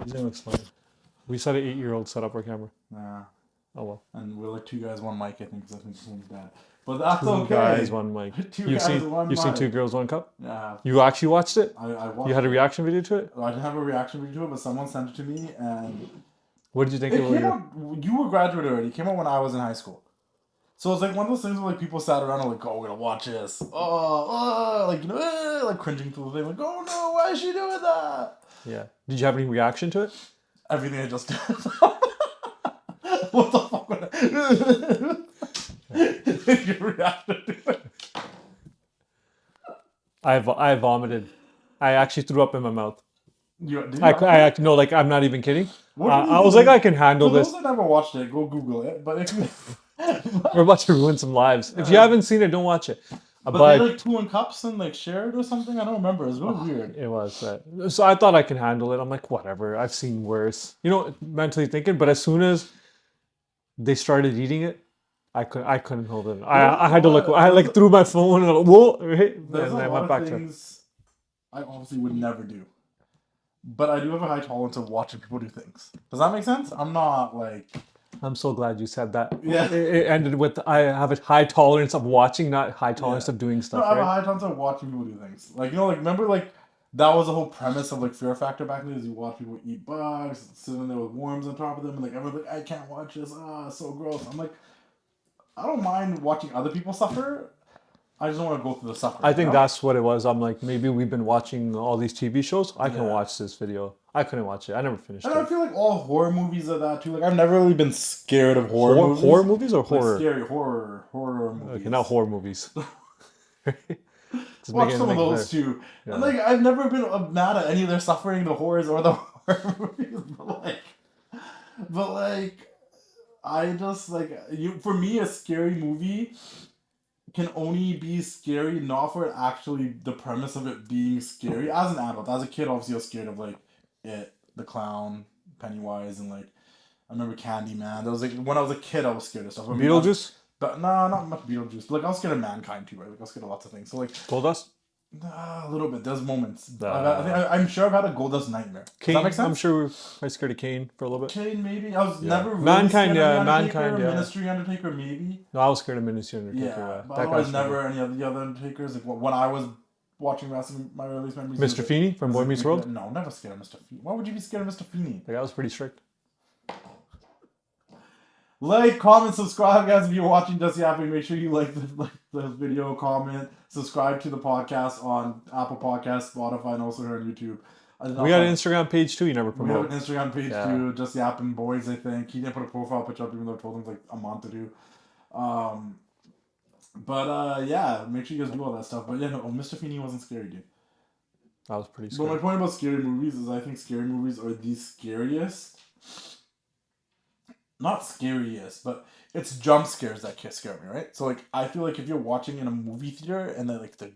Everything looks fine. We said an 8-year-old set up our camera. Nah. Oh well. And we're like 2 guys, 1 mic, I think, because I think this one's dad. But that's Two okay. guys, 1 mic. You've seen 2 girls, 1 cup? Yeah. You actually watched it? I watched You had a it. reaction video to it? I didn't have a reaction video to it, but someone sent it to me, and What did you think it it came was? out. You were graduated already. It came out when I was in high school. So it's like one of those things where like people sat around and like, oh, we're gonna watch this. Like like cringing to the thing, like, oh no, why is she doing that? Yeah. Did you have any reaction to it? Everything I just did. What the fuck? You reacted to it. I vomited. I actually threw up in my mouth. Did you No, like I'm not even kidding. What I was like, I can handle For this. those that never watched it, go Google it. But if We're about to ruin some lives. If you haven't seen it, don't watch it. but they like 2 in cups and like shared or something. I don't remember. It's really weird. It was. So I thought I can handle it. I'm like, whatever. I've seen worse. Mentally thinking. But as soon as they started eating it, I couldn't hold it. I had to look. I like threw my phone and whoa, and There's a I lot went of back to it. things I obviously would never do. But I do have a high tolerance of watching people do things. Does that make sense? I'm not like... I'm so glad you said that. Yeah. It ended with I have a high tolerance of watching, not high tolerance of doing stuff. No, I have a right? high tolerance of watching people do things. Like, like, remember, like, that was the whole premise of, like, Fear Factor back then, is you watch people eat bugs, sitting there with worms on top of them, and, like, everyone's like, I can't watch this, it's so gross. I'm like, I don't mind watching other people suffer. I just don't want to go through the suffering. I think that's what it was. I'm like, maybe we've been watching all these TV shows. I can Yeah. watch this video. I couldn't watch it. I never finished And it. I feel like all horror movies are that too. Like, I've never really been scared of horror movies. Horror movies or Like, horror? scary horror movies. Okay, not horror movies. Watch some of those too. Yeah. And like, I've never been mad at any of their suffering, the horrors or the horror movies. But like, I just like for me, a scary movie can only be scary not for it actually the premise of it being scary. As an adult, as a kid, obviously I was scared of like It, the Clown, Pennywise, and like I remember Candyman. That was like when I was a kid, I was scared of stuff. Beetlejuice? But no, not much Beetlejuice. But like I was scared of Mankind too, right? Like I was scared of lots of things. So like Goldust? a little bit. There's moments. I'm sure I've had a Goldust nightmare. Kane, Does that make sense? I'm sure I was scared of Kane for a little bit. Kane, maybe. I was never really Mankind, scared yeah, of the Undertaker. Mankind, yeah. Ministry Undertaker, maybe. No, I was scared of Ministry Undertaker. Yeah, but That otherwise guy's never any of the other Undertakers. Like when I was watching wrestling, my earliest memories. Mr. Feeney from Boy Meets World? No, never scared of Mr. Feeney. Why would you be scared of Mr. Feeney? The guy was pretty strict. Like, comment, subscribe, guys. If you're watching Just Yappin, make sure you like the video, comment, subscribe to the podcast on Apple Podcasts, Spotify, and also here on YouTube. We got an Instagram page too. You never We have promote. an Instagram page too, Just Yappin Boys, I think. He didn't put a profile picture up even though I told him like a month to do. But yeah, make sure you guys do all that stuff. But yeah, no, Mr. Feeney wasn't scary, dude. I was pretty But scared. my point about scary movies is I think scary movies are the scariest. Not scariest, but it's jump scares that scare me, right? So like I feel like if you're watching in a movie theater and then like that's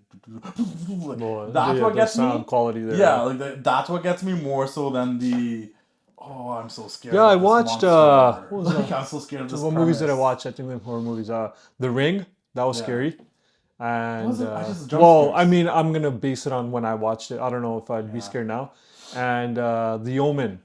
what gets sound me. quality there. Yeah, like that's what gets me more so than the I'm so scared. Yeah, of I this watched monster. what was Like, that? I'm so scared of this. What movies did I watch? I think like horror movies. The Ring, that was Yeah. scary. And just jump well, scares. I mean, I'm gonna base it on when I watched it. I don't know if I'd be Yeah. scared now. And The Omen.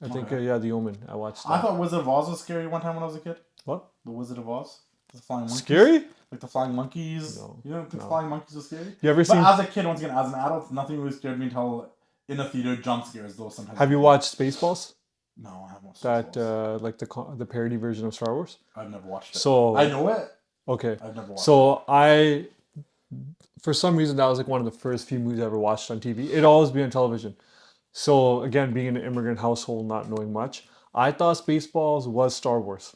I think Okay. The Omen. I watched that. I thought Wizard of Oz was scary one time when I was a kid. What? The Wizard of Oz, the flying monkeys. Scary? Like the flying monkeys. No. You don't think No. flying monkeys are scary? You ever But seen? as a kid, once again, as an adult, nothing really scared me until in a theater jump scares. Though sometimes. Have you watched Spaceballs? No, I haven't watched That Spaceballs. like the parody version of Star Wars. I've never watched it. So I know it. okay. I've never watched it. So for some reason, that was like one of the first few movies I ever watched on TV. It'd always be on television. So again, being in an immigrant household, not knowing much, I thought Spaceballs was Star Wars.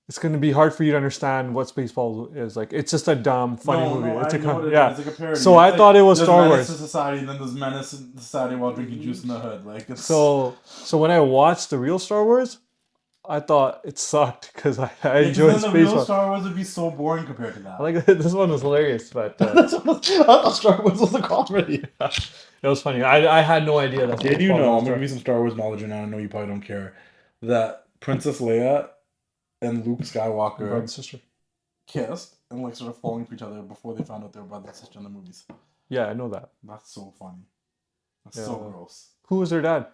It's going to be hard for you to understand what Spaceballs is. Like, it's just a dumb, funny movie. It's I know what it is. yeah. It's like a parody. So I thought it was there's Star Menace Wars. to Society, and then there's Menace to Society while drinking juice in the hood. Like it's So when I watched the real Star Wars, I thought it sucked because I enjoyed then the real Spaceballs. Star Wars would be so boring compared to that. Like this one was hilarious, but I thought Star Wars was a comedy. it was funny. I had no idea that. Did you Spaceballs know? was I'm gonna give you some Star Wars knowledge, and I know you probably don't care. That Princess Leia and Luke Brother Skywalker and sister. kissed and like sort of falling for each other before they found out they were brother and sister in the movies. Yeah, I know that. That's so funny. That's Yeah. so gross. Who was their dad?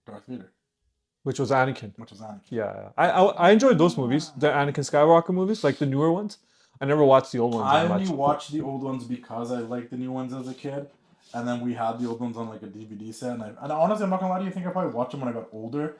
Darth Vader, Which was Anakin. which was Anakin. Yeah. I enjoyed those movies, the Anakin Skywalker movies, like the newer ones. I never watched the old ones I as only much. watched the old ones because I liked the new ones as a kid, and then we had the old ones on like a DVD set. And honestly, I'm not gonna lie to you. I think I probably watched them when I got older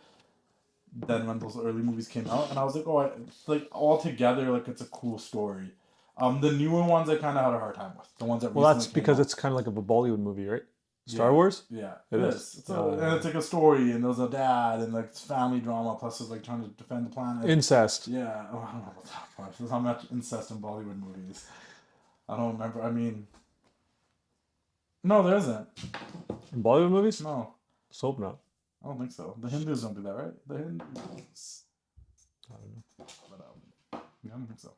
than when those early movies came out, and I was like, oh, like all together, like it's a cool story. The newer ones I kind of had a hard time with. The ones that Well, recently that's came because out. it's kind of like a Bollywood movie, right? Star Yeah. Wars? Yeah, It it is. is. And it's like a story, and there's a dad, and like it's family drama, plus it's like trying to defend the planet. Incest. Yeah, oh, I don't know about that part. There's not much incest in Bollywood movies. I don't remember. I mean, no, there isn't. In Bollywood movies? No, Let's hope not. I don't think so. The Hindus don't do that, right? The Hindus. I don't know. But, yeah, I don't think so.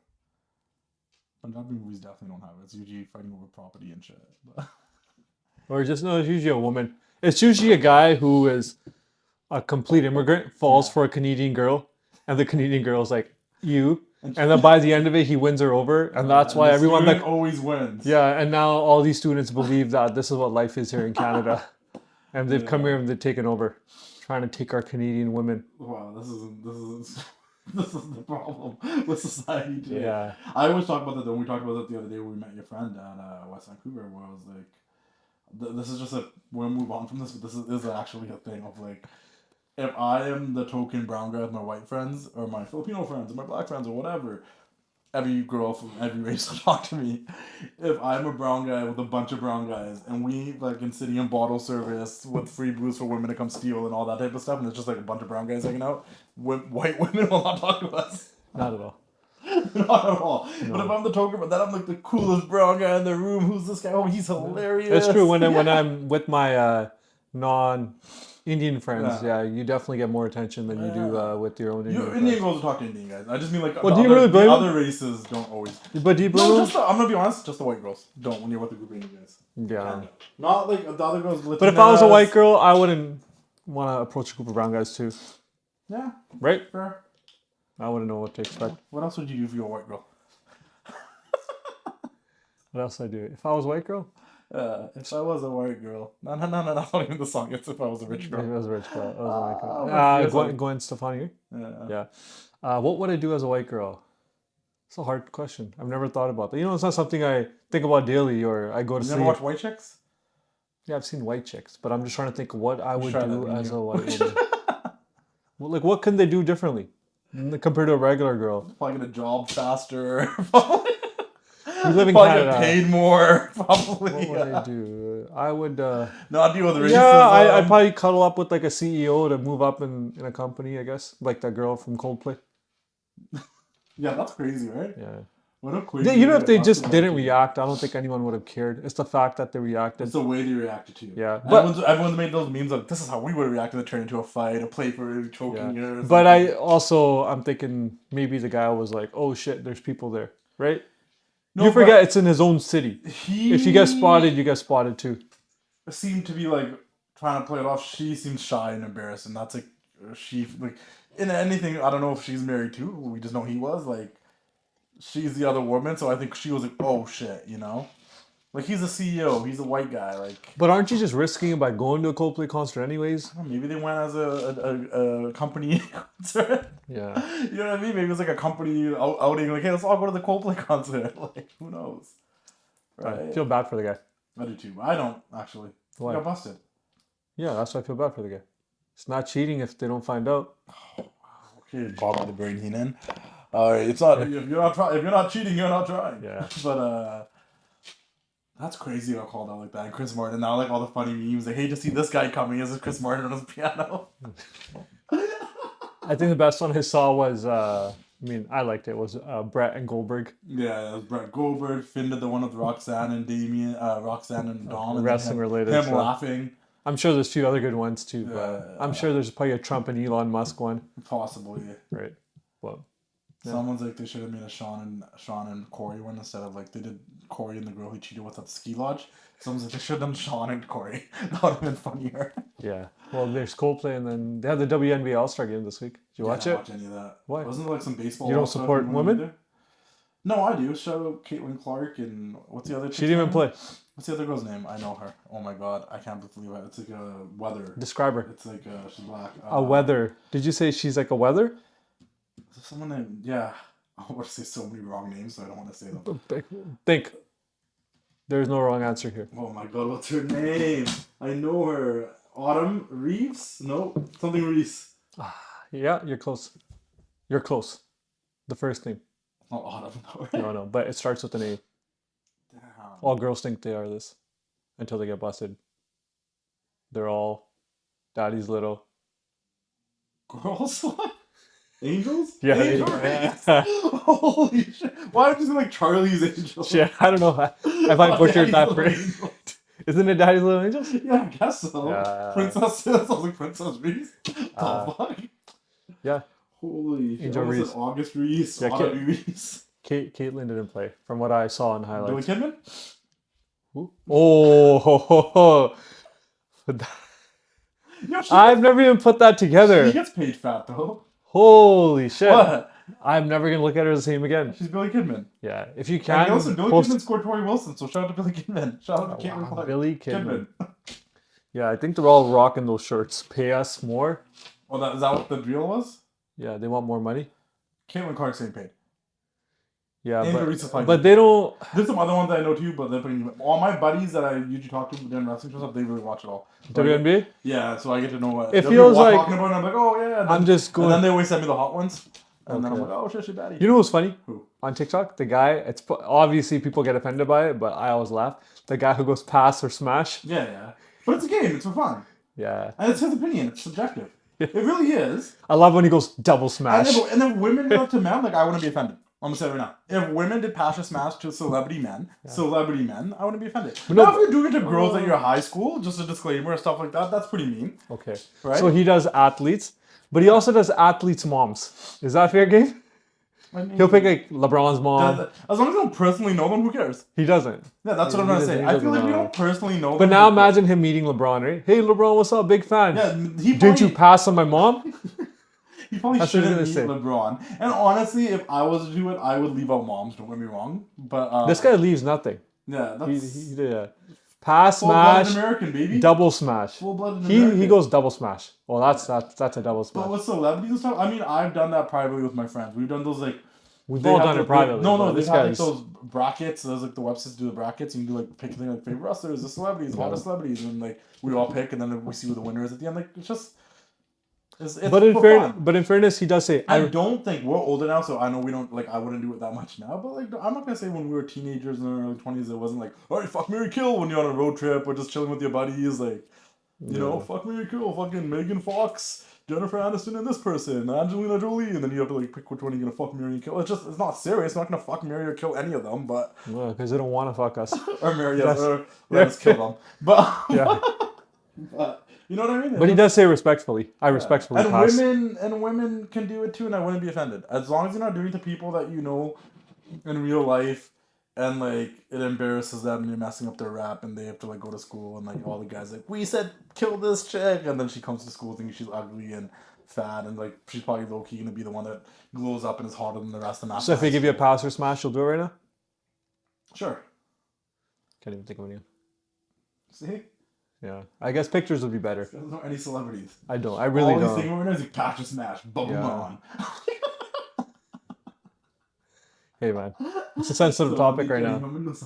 Punjabi movies definitely don't have it. It's usually fighting over property and shit. But Or just, no, it's usually a woman. It's usually a guy who is a complete immigrant, falls for a Canadian girl, and the Canadian girl's like, you. And then by the end of it, he wins her over. And that's why the everyone, student like, always wins. yeah, and now all these students believe that this is what life is here in Canada. And they've come Yeah. here and they've taken over, trying to take our Canadian women. Wow, this is this is the problem with society today. Yeah. I always talk about that when we talked about that the other day when we met your friend at West Vancouver, where I was like, this is just a, we'll move on from this, but this is actually a thing of like, if I am the token brown guy with my white friends, or my Filipino friends, or my black friends, or whatever, every girl from every race will talk to me. If I'm a brown guy with a bunch of brown guys, and we like in city and bottle service with free booze for women to come steal and all that type of stuff, and it's just like a bunch of brown guys hanging out, white women will not talk to us. Not at all. Not at all. But if I'm the token, but then I'm like the coolest brown guy in the room. Who's this guy? Oh, he's hilarious. It's true. When I'm with my non-Indian friends, yeah, you definitely get more attention than you do with your own Indian Indian friends. girls will talk to Indian guys. I just mean like Well, do you really blame the them? other races don't always. But do you blame No, them? just I'm gonna be honest. Just the white girls don't when you're with a group of Indian guys. Yeah. Not like the other girls. But if I was a white girl, I wouldn't want to approach a group of brown guys too. Yeah, Right? fair. I wouldn't know what to expect. What else would you do if you were a white girl? What else would I do? If I was a white girl? If I was a white girl. No, that's not even the song. It's if I was a rich Maybe I girl. was a rich girl. I was a white girl. yes, Gwen Stefani. Yeah. Yeah. What would I do as a white girl? It's a hard question. I've never thought about that. You know, it's not something I think about daily or I go to You sleep. never watch White Chicks? Yeah, I've seen white chicks, but I'm just trying to think what I would try that do when as you- a white woman. Well, like, what can they do differently compared to a regular girl? Probably get a job faster. We live in Probably Canada. get paid more. Probably. What would I do? I would. Not deal with racism. Yeah, I'd probably cuddle up with like a CEO to move up in a company, I guess. Like that girl from Coldplay. Yeah, that's crazy, right? Yeah. What a crazy. You know, if they that's just the didn't way- react, I don't think anyone would have cared. It's the fact that they reacted. It's the way they reacted to you. Yeah, but Everyone's made those memes like, this is how we would have reacted to turn into a fight, a play for choking you. or but something. I'm thinking maybe the guy was like, oh shit, there's people there, right? No, You forget but it's in his own city. he If you get spotted, you get spotted too. seemed to be like trying to play it off. She seems shy and embarrassed, and that's like she like in anything. I don't know if she's married too. We just know he was like she's the other woman, so I think she was like, oh shit, you know, like he's a CEO, he's a white guy, like. But aren't you just risking it by going to a Coldplay concert anyways? I don't know, maybe they went as a company concert. Yeah. You know what I mean? Maybe it was like a company outing, like, hey, let's all go to the Coldplay concert. Like, who knows? Right? I feel bad for the guy. I do too. I don't, actually. Why? He got busted. Yeah, that's why I feel bad for the guy. It's not cheating if they don't find out. Okay, Bob the Brain Heenan. Alright, it's not, if you're not cheating, you're not trying. Yeah. But, that's crazy I called out like that. And Chris Martin, now like all the funny memes, like, hey, to see this guy coming as Chris Martin on his piano. I think the best one I saw was, I liked it, was Brett and Goldberg. Yeah, it was Brett Goldberg. Finn did the one with Roxanne and Roxanne and Dom. And Wrestling related Him stuff. laughing. I'm sure there's a few other good ones too, but Yeah. I'm sure there's probably a Trump and Elon Musk one. Possibly. Right. Well, yeah. Someone's like they should have made a Sean and Corey one instead of like they did Corey and the girl he cheated with at the ski lodge. Someone's like they should have done Sean and Corey. That would have been funnier. Yeah. Well, there's Coldplay, and then they had the WNBA All-Star game this week. Did you watch I it? didn't watch any of that. Why? Wasn't there like some baseball? You don't stuff support going on women? either? No, I do. Shout out Caitlin Clark and what's the other? She didn't even play. What's the other girl's name? I know her. Oh my god, I can't believe it. It's like a weather. Describe her. It's like she's black. A weather. Did you say she's like a weather? Is there someone named? Yeah, I want to say so many wrong names, so I don't want to say them. Think. There's no wrong answer here. Oh my god, what's her name? I know her. Autumn Reeves? No, something Reese. Yeah, you're close. You're close. The first name. Not Autumn. No, but it starts with an A. Damn. All girls think they are this until they get busted. They're all daddy's little. Girls? Angels? Yeah. Angel Reese. Holy shit! Why don't you say like Charlie's Angels? Shit, I don't know if I butchered that phrase. Isn't it Daddy's Little Angels? Yeah, I guess so. Yeah. Princess, sounds like Princess Reese. The fuck? Yeah. Holy shit! Angel What was Reese. it? August Reese. Yeah, Autumn Reese. Caitlyn didn't play, from what I saw in Billy highlights. Kidman. Who? Oh, ho, ho, ho. Yo, I've never even put that together. She gets paid fat though. Holy shit. What? I'm never going to look at her the same again. She's Billy Kidman. Yeah. If you And can, also, Billy post... Kidman scored Tori Wilson, so shout out to Billy Kidman. Shout out to Caitlyn Wow, Clark. Billy Kidman. Yeah, I think they're all rocking those shirts. Pay us more. Well, is that what the deal was? Yeah, they want more money. Caitlyn Clark's getting paid. Yeah, Angel Reese is fine. but they don't... There's some other ones that I know too, but they're putting all my buddies that I usually talk to during wrestling shows, they really watch it all. So WNBA? Yeah, so I get to know what It feels like... talking about it, I'm like, oh yeah. And I'm just going... And then they always send me the hot ones. And then I'm Okay. like, oh shit, baddie. You know what's funny? Who? On TikTok, the guy, obviously people get offended by it, but I always laugh. The guy who goes pass or smash. Yeah. But it's a game, it's for fun. Yeah. And it's his opinion, it's subjective. It really is. I love when he goes double smash. And if women do that to men, like I wouldn't be offended. I'm gonna say it right now. If women did pass or smash to celebrity men, I wouldn't be offended. But no, now if you're doing it to girls at your high school, just a disclaimer, stuff like that, that's pretty mean. Okay. Right? So he does athletes, but he also does athletes' moms. Is that fair game? I mean, He'll pick like LeBron's mom. as long as you don't personally know them, who cares? He doesn't. Yeah, that's what I'm He trying to doesn't- say. he I feel doesn't like we know. don't personally know them. But now imagine him meeting LeBron, right? Hey, LeBron, what's up? Big fan. Yeah, he Didn't you probably, pass on my mom? he probably That's what shouldn't he's meet gonna say. LeBron. And honestly, if I was to do it, I would leave out moms. Don't get me wrong. But This guy leaves nothing. yeah, He, that's he did a pass, full-blooded smash, American, baby. double smash. Full-blooded He American. goes double smash. Well, that's a double But smash. with celebrities and stuff, I mean, I've done that privately with my friends. We've done those like. We've they all have done the- it privately. No, but they this have like guy's those brackets. There's like the websites do the brackets. You can do like pick a thing like favorite wrestlers, the celebrities, hottest celebrities, and like we all pick, and then we see who the winner is at the end. Like it's just. It's But in for fairness, fun. he does say, I don't think we're older now, so I know we don't like. I wouldn't do it that much now, but like, I'm not gonna say when we were teenagers in our early 20s, it wasn't like, all right, fuck, Mary, kill when you're on a road trip or just chilling with your buddies, like, you know, fuck, Mary, kill, fucking Megan Fox, Jennifer Aniston, and this person, Angelina Jolie, and then you have to like pick which one you're gonna fuck, marry, and kill. It's not serious. I'm not gonna fuck, marry, or kill any of them, but because they don't want to fuck us. or marry Yes. us or let us kill them, but Yeah. but you know what I mean. But he does say respectfully. I respectfully and pass. women can do it too, and I wouldn't be offended as long as you're not doing it to people that you know in real life, and like it embarrasses them and you're messing up their rap, and they have to like go to school and like all the guys like we said kill this chick, and then she comes to school thinking she's ugly and fat, and like she's probably low key gonna be the one that glows up and is hotter than the rest of them. So if they give you a pass or smash, you'll do it right now? Sure. Can't even think of any. See, Yeah. I guess pictures would be better. there's not any celebrities. I don't. I really all these don't. things right now is like patch and smash, Babbu Yeah. Maan. Hey, man. It's a sensitive topic right now. That's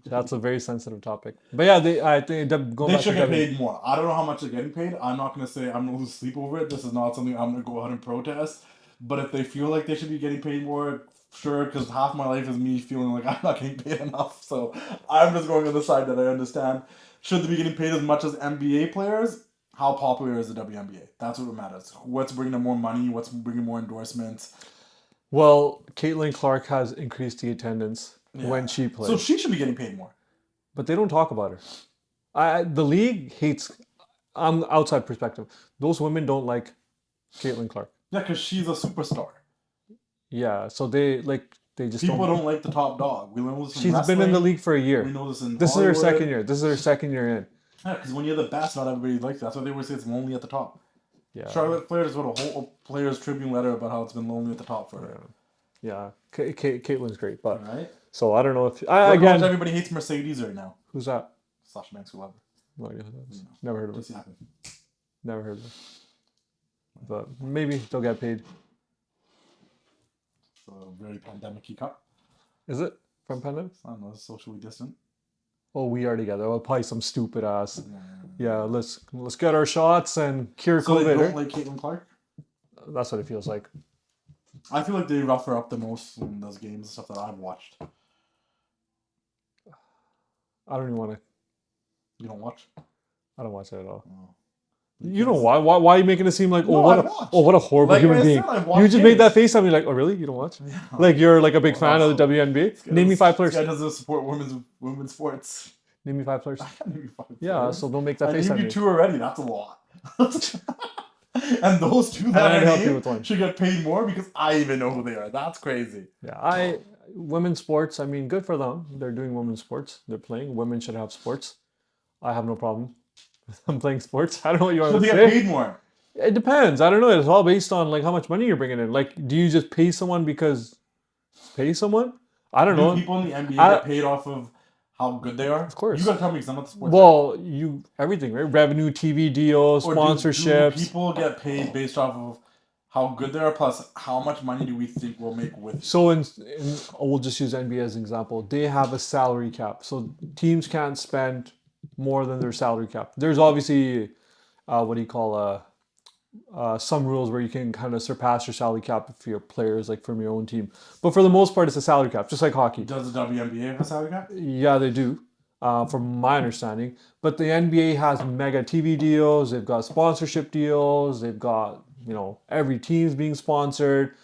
That's a very sensitive topic. But yeah, I think going They back should to get W- paid more. I don't know how much they're getting paid. I'm not going to say I'm going to lose sleep over it. This is not something I'm going to go out and protest. But if they feel like they should be getting paid more, sure, because half my life is me feeling like I'm not getting paid enough. So I'm just going on the side that I understand. Should they be getting paid as much as NBA players? How popular is the WNBA? That's what matters. What's bringing them more money? What's bringing more endorsements? Well, Caitlin Clark has increased the attendance Yeah. when she plays. So she should be getting paid more. But they don't talk about her. The league hates. I'm outside perspective. Those women don't like Caitlin Clark. Yeah, because she's a superstar. Yeah, so they just People don't like the top dog. We know this in She's been in the wrestling. league for a We year. know this in This is her Hollywood. second year. This is her second year in. Yeah, because when you're the best, not everybody likes that. That's why they always say it's lonely at the top. Yeah. Charlotte Flair just wrote a whole Players Tribune letter about how it's been lonely at the top for her. Yeah. Caitlin's great, but Right? so I don't know if Look how much again. everybody hates Mercedes right now. Who's that? Sasha Banks, whoever. No idea who that is. You know. Never heard of Just it. Yappin. Never heard of it. But maybe they'll get paid. So very pandemic-y cup. Is it from pandemic? I don't know, socially distant. Oh, we are together. Oh, probably some stupid ass. Yeah, let's get our shots and cure So they COVID. don't like Caitlin Clark? That's what it feels like. I feel like they rough her up the most in those games and stuff that I've watched. I don't even want to. You don't watch? I don't watch it at all. Oh. You know why? Why are you making it seem like No, what I watch. what a horrible Like human I being? said, I You watch just made that games. face at me like, oh really? You don't watch? Yeah. Like you're like a big fan of the Well, WNBA? Name me 5 players. This guy doesn't support women's sports. Name me 5 players. I can't name you 5 Yeah, players. so don't make that I face at named you me. 2 already. That's a lot. And those 2 And that I'd I help you named with one. should get paid more because I even know who they are. That's crazy. Yeah, women's sports. I mean, good for them. They're doing women's sports. They're playing. Women should have sports. I have no problem. I'm playing sports. I don't know what you want So to they say. get paid more. It depends. I don't know. It's all based on like how much money you're bringing in. Like, do you just pay someone because pay someone? I don't Do know. people in the NBA I- get paid off of how good they are? Of course. You gotta tell me because I'm not the sports. Well, everything, right? Revenue, TV deals, Or sponsorships. do people get paid based off of how good they are plus how much money do we think we'll make with? So we'll just use NBA as an example. They have a salary cap, so teams can't spend more than their salary cap. There's obviously some rules where you can kind of surpass your salary cap if you're players like from your own team. But for the most part, it's a salary cap, just like hockey. Does the WNBA have a salary cap? Yeah, they do, from my understanding. But the NBA has mega TV deals. They've got sponsorship deals. They've got, every team's being sponsored.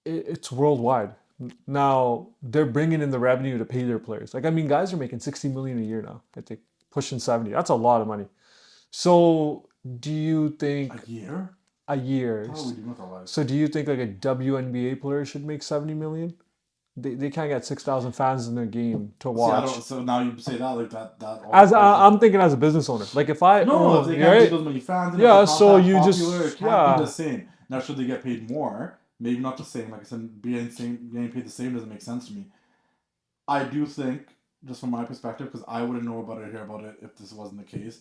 It's worldwide. Now, they're bringing in the revenue to pay their players. Like, I mean, guys are making 60 million a year now. I think pushing 70. That's a lot of money. So, do you think A year? a year? How are we doing with our lives? So, do you think like a WNBA player should make 70 million? They can't get 6,000 fans in their game to watch. So now you say that like that. I'm thinking as a business owner. Like if I No, if they can't get those many fans. And Yeah, if it's so not that you popular, just- it can't yeah. be the same. Now, should they get paid more? Maybe not the same. Like I said, getting paid the same doesn't make sense to me. I do think, just from my perspective, because I wouldn't know about it or hear about it if this wasn't the case.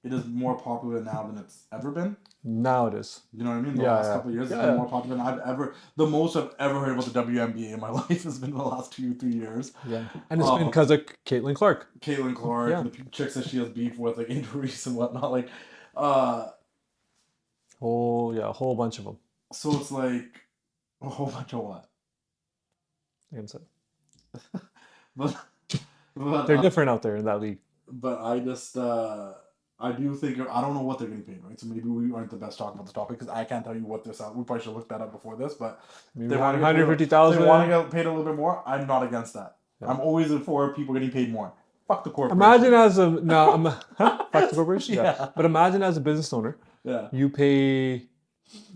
It is more popular now than it's ever been. Now it is. You know what I mean? The Yeah, last yeah. couple of years, it's Yeah. been more popular than the most I've ever heard about the WNBA in my life has been the last 2-3 years. Yeah, and it's been because of Caitlin Clark. Caitlin Clark, Yeah. the chicks that she has beef with, like injuries and whatnot. Like, A whole bunch of them. so it's like a whole bunch of what? I can say. But They're different out there in that league. But I just I do think I don't know what they're getting paid, right? So maybe we aren't the best talking about this topic because I can't tell you what this. We probably should look that up before this, but Maybe they want to 150,000. They want to get paid a little bit more. I'm not against that. Yeah. I'm always for people getting paid more. Fuck the corporation. Imagine as a fuck the corporation. Yeah. But imagine as a business owner, Yeah. you pay.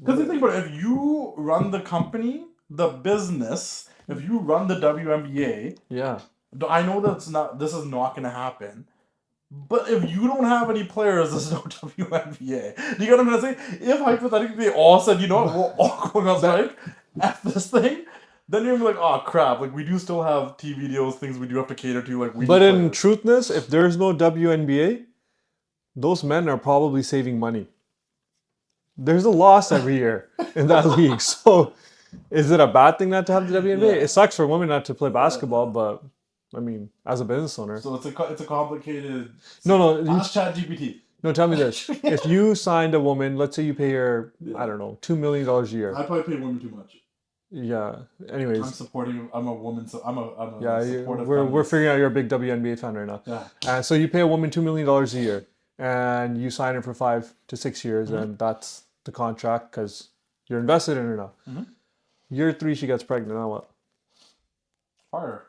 Because the thing about it, if you run the company, the business, if you run the WNBA, Yeah. I know that this is not going to happen. But if you don't have any players, there's no WNBA. Do you get what I'm going to say? If hypothetically they all said, you know what, we're all going on strike, F this thing, then you're going to be like, oh crap, like we do still have TV deals, things we do have to cater to. Like we. But need in players. truthness, if there's no WNBA, those men are probably saving money. There's a loss every year in that league. So is it a bad thing not to have the WNBA? Yeah. It sucks for women not to play basketball, but I mean, as a business owner. So it's a complicated. No, Ask ChatGPT. no, tell me this. If you signed a woman, let's say you pay her, I don't know, $2 million a year. I probably pay women too much. Yeah. I'm Anyways, supporting. I'm a woman, so I'm a yeah, supportive. we're feminist. figuring out you're a big WNBA fan right now. Yeah. And so you pay a woman $2 million a year, and you sign her for 5 to 6 years, Mm-hmm. and that's the contract because you're invested in her now. Mhm. Year 3, she gets pregnant. Now what? Fire.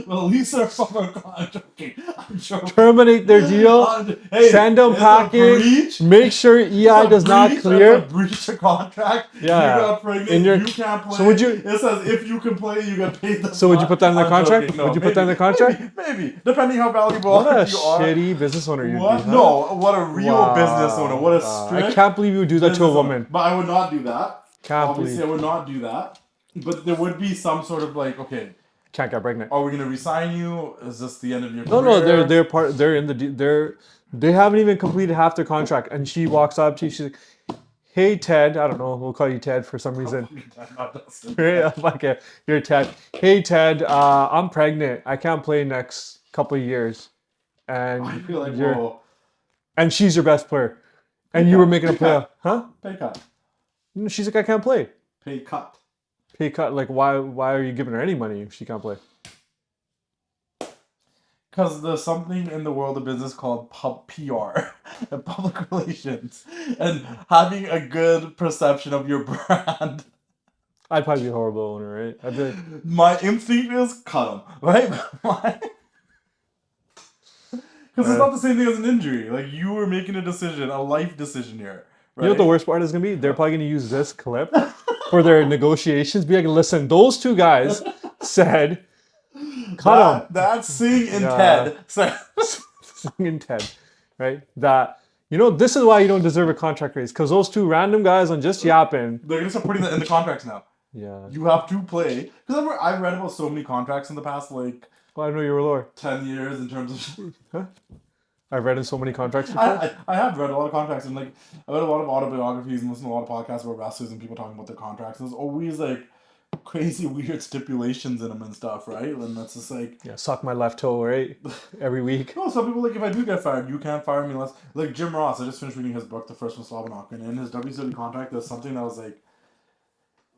Well, at least they're fucking. I'm joking. I'm joking. Terminate their deal. Hey, Send them it's a packing. breach. Make sure EI does not clear. That's a breach of contract. Yeah. You got pregnant. In your- you can't play. So would you- It says if you can play, you get paid. So would you put that in the I'm contract? joking. No, Would you put that in the maybe, contract? Maybe. Depending how valuable What a you are. shitty business owner you'd What? be. Huh? No, what a real Wow. business owner. What a Wow. strict I can't believe you would do that to a business owner. woman. But I would not do that. Can't Obviously, believe. I would not do that. But there would be some sort of like, okay, can't get pregnant. Are we gonna resign you? Is this the end of your No, career? no, they're part. They're in the. They haven't even completed half their contract, and she walks up to you. She's like, "Hey, Ted. I don't know. We'll call you Ted for some reason. Not Dustin. Yeah, okay, you're Ted. Hey, Ted. I'm pregnant. I can't play next couple of years, I and feel like, you're whoa, and she's your best player, and you were making a play, huh? pay cut, No, she's like, I can't play. pay cut. Pay cut. Like, why are you giving her any money if she can't play? Because there's something in the world of business called PR and public relations, and having a good perception of your brand. I'd probably be a horrible owner, right? I'd be like, My instinct is cut them, right? Because it's not the same thing as an injury. Like, you were making a decision, a life decision here. Right? you know what the worst part is gonna be? They're probably gonna use this clip for their negotiations. Be like, listen, those two guys said, cut them. That's Sing and Yeah. Ted. So, Singing Ted, right? That this is why you don't deserve a contract raise, because those two random guys on Just Yappin. they're gonna start putting that in the contracts now. Yeah. You have to play. Because I've read about so many contracts in the past, like, Well, I know you were lower. 10 years in terms of. Huh? I've read in so many contracts before. I have read a lot of contracts, and like I read a lot of autobiographies and listened to a lot of podcasts about wrestlers and people talking about their contracts. There's always like crazy weird stipulations in them and stuff, right? And that's just like, Yeah, suck my left toe, right? Every week. no, some people like, if I do get fired, you can't fire me unless, like Jim Ross. I just finished reading his book, The First one, Slobberknock, and in his WCW contract, there's something that was like,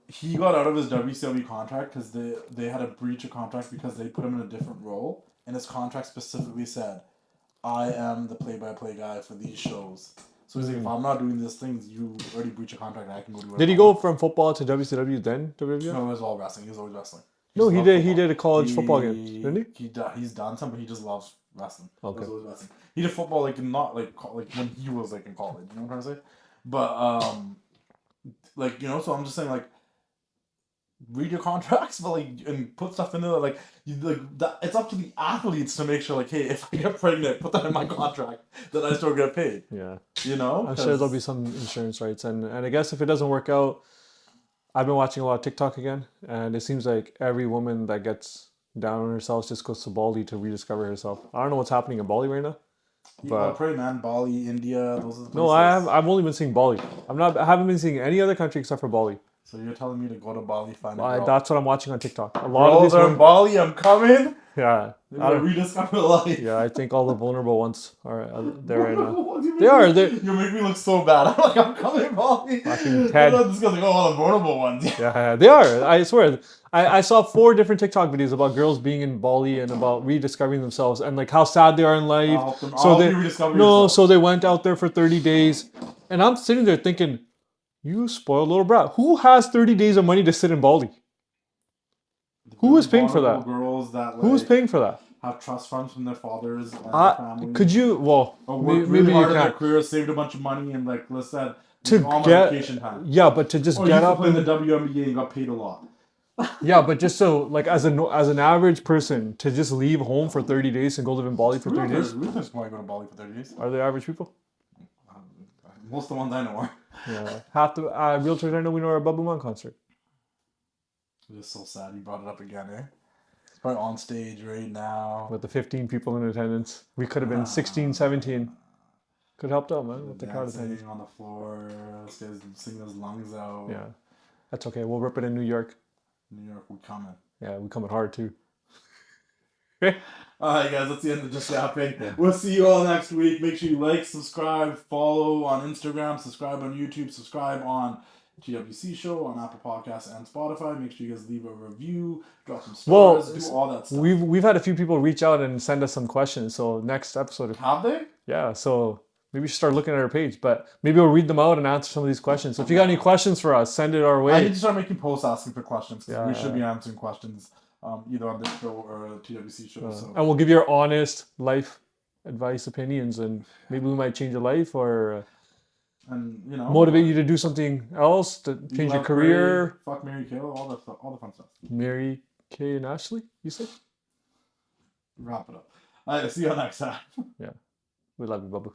he got out of his WCW contract because they had a breach of contract because they put him in a different role, and his contract specifically said, I am the play-by-play guy for these shows. So he's like, if I'm not doing these things, you already breach a contract, and I can go do whatever. Did he go from football to WCW then WWF? No, it was all wrestling. He was always wrestling. No, he loved did. He football. did a college football game, didn't he? He's done some, but he just loves wrestling. Okay. He was always wrestling. He did football like not like when he was like in college. You know what I'm trying to say? But like so I'm just saying like, read your contracts, but like and put stuff in there like that. It's up to the athletes to make sure like, hey, if I get pregnant, put that in my contract that I still get paid. Yeah. I'm sure there'll be some insurance rights, and I guess if it doesn't work out, I've been watching a lot of TikTok again, and it seems like every woman that gets down on herself just goes to Bali to rediscover herself. I don't know what's happening in Bali right now. But pray, man. Bali, India, those are the places. No, I've only been seeing Bali. I haven't been seeing any other country except for Bali. So you're telling me to go to Bali, find a girl. That's what I'm watching on TikTok. A lot of Girls these are in women, Bali. I'm coming. yeah, They're gonna rediscover life. yeah. I think all the vulnerable ones are there right now. What do you They are. You make me look so bad. I'm like, I'm coming, Bali. Fucking Ted. I'm not discussing all the vulnerable ones. Yeah, they are. I swear. I saw 4 different TikTok videos about girls being in Bali and about rediscovering themselves and like how sad they are in life. I'll help you rediscover yourself. So they went out there for 30 days, and I'm sitting there thinking, you spoiled little brat. Who has 30 days of money to sit in Bali? Who is paying for that? Girls that Who's paying for that? have trust funds from their fathers and their families. Could you? Well, or work maybe really hard you in their can. career, saved a bunch of money, and like let's say To on get vacation time. Yeah, but to just Or get you up play in and the WNBA and got paid a lot. yeah, but just so like as an average person to just leave home for 30 days and go live in Bali for 30 days. Ruthless want to go to Bali for 30 days. Are they average people? Most of the ones I know are. Yeah, half the realtors I know we know are a Babbu Maan concert. It's so sad you brought it up again, eh? It's probably on stage right now. With the 15 people in attendance, we could have been 16, 17. Could have helped out, man, with the crowd attendance. On the floor, this guy's singing his lungs out. Yeah, that's okay. We'll rip it in New York. New York, we coming. Yeah, we coming hard too. Alright guys, that's the end of Just Yapping. We'll see you all next week. Make sure you like, subscribe, follow on Instagram, subscribe on YouTube, subscribe on TWC Show, on Apple Podcasts and Spotify. Make sure you guys leave a review, drop some stars, do all that stuff. We've had a few people reach out and send us some questions. So next episode, have they? Yeah, so maybe we should start looking at our page, but maybe we'll read them out and answer some of these questions. So if you got any questions for us, send it our way. I need to start making posts asking for questions. Yeah, we should be answering questions either on this show or TWC Show. And we'll give you our honest life advice, opinions, and maybe we might change your life or and motivate you to do something else, to change your career. Fuck, marry, kill, all that stuff, all the fun stuff. Mary, Kay, and Ashley, you said? Wrap it up. All right, see you next time. Yeah. We love you, Babbu.